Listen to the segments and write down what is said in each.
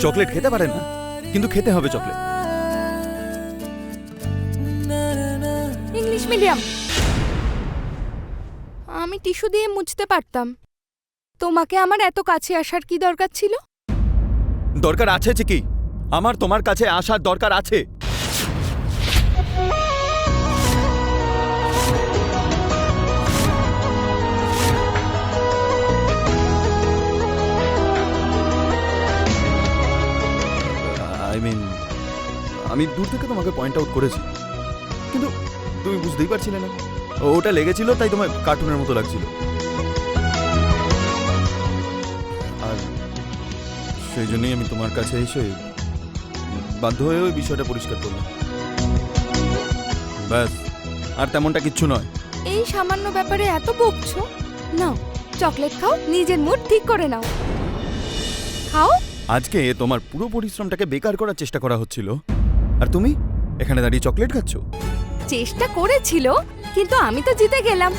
Chocolate খেতে পারে না, কিন্তু খেতে হবে চকলেট। English medium. আমি টিস্যু দিয়ে মুছতে পারতাম। তোমাকে আমার এত কাছে আসার কি দরকার ছিল? দরকার আছে চিকি, আমার তোমার কাছে আসার দরকার আছে। আমি দূর থেকে তোমাকে পয়েন্ট আউট করেছি, কিন্তু তুমি বুঝতেই পারছিলে না। ওটা লেগেছিল তাই তোমার কার্টুনের মতো লাগছিল, আর সেই জন্যই আমি তোমার কাছে এসে বাধ্য হয়ে ওই বিষয়টা পরিষ্কার করলাম। ব্যাস, আর তেমনটা কিচ্ছু নয়। এই সামান্য ব্যাপারে এত বকছো? নাও চকলেট খাও, নিজের মুড ঠিক করে নাও। খাও। আজকে তোমার পুরো পরিশ্রমটাকে বেকার করার চেষ্টা করা হচ্ছিল, আর তুমি এখানে দাঁড়িয়ে চকলেট খাচ্ছ। চেষ্টা করেছিল, কিন্তু আমি তো জিতে গেলাম।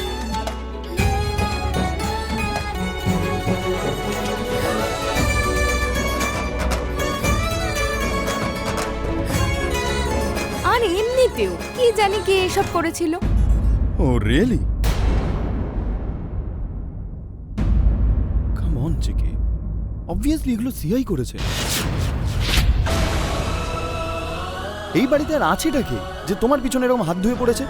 আর এমনিতেও কি জানি কে এসব করেছিল। Oh really? কাম অন চিকি, অবভিয়াসলি এগুলো সিআই করেছে। এই বাড়িতে আর আছেটা কে যে তোমার পিছনে এরকম হাত ধুয়ে পড়েছে?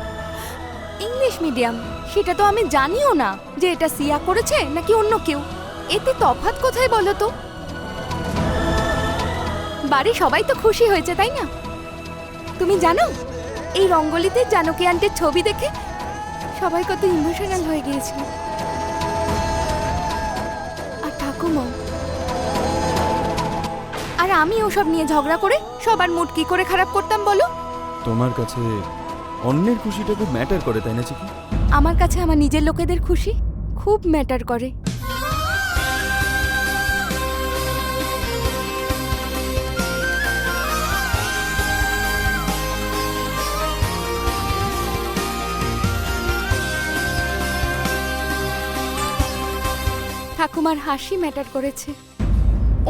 ইংলিশ মিডিয়াম, সেটা তো আমি জানিও না যে এটা সিয়া করেছে নাকি অন্য কেউ। এতে তফাৎ কোথায় বলো তো? বাড়ি সবাই তো খুশি হয়েছে, তাই না? তুমি জানো, এই রঙ্গোলিতে জানকী আন্টির ছবি দেখে সবাই কত ইমোশনাল হয়ে গিয়েছিল। আর ঠাকুমা, আর আমি ওসব নিয়ে ঝগড়া করে সবার মুড কি করে খারাপ করতাম বলো? তোমার কাছে অন্যের খুশিটা খুব ম্যাটার করে, তাই না চিকি? আমার কাছে আমার নিজের লোকেদের খুশি খুব ম্যাটার করে। ঠাকুমার হাসি ম্যাটার করেছে,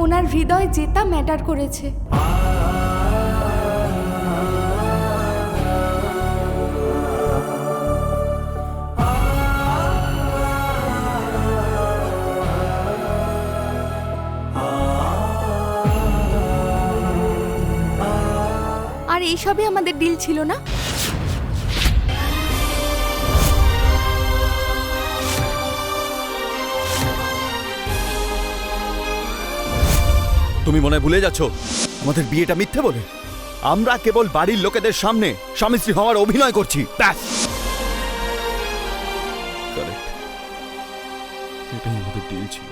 ওনার হৃদয় জেতা ম্যাটার করেছে। আর এইসবে আমাদের ডিল ছিল না? তুমি মনে হয় ভুলে যাচ্ছ আমাদের বিয়েটা মিথ্যে বলে। আমরা কেবল বাড়ির লোকেদের সামনে স্বামী স্ত্রী হওয়ার অভিনয় করছি, ব্যাস। কারেক্ট, এটাই আমাদের ডিল ছিল।